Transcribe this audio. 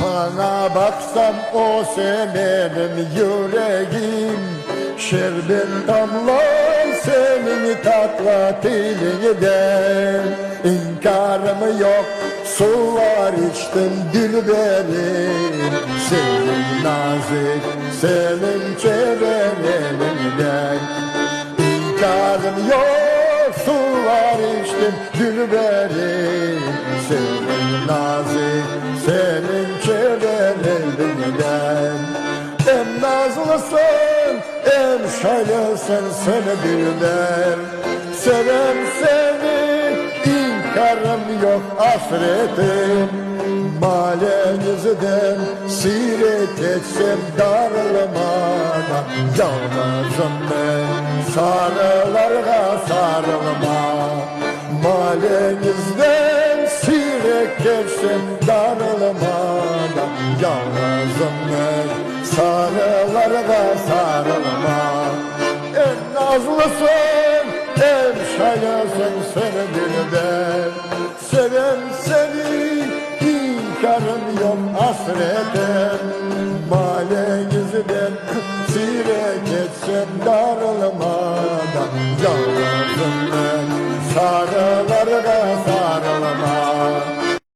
Sana baksam o senin yüreğin, şerbet damlar senin tatlı dilinden. İnkarım yok, sular içtim dilberim, senin nazik, senin çevrelerinden. İnkarım yok, sular içtim dilberim, senin nazik, senin çevrelerinden. Hem nazlısın, hem şaylısın seni bilmem. Sevem seni, inkarım yok hasretim. Malenizden siret etsem darılmana, yalnızım ben sarılarga sarılma. Malenizden siret etsem darılmana, yalnızım ben sarılarga sarılma. En nazlısın, en şaylısın seni bilmem. Sevem seni, inkarım yok hasretim.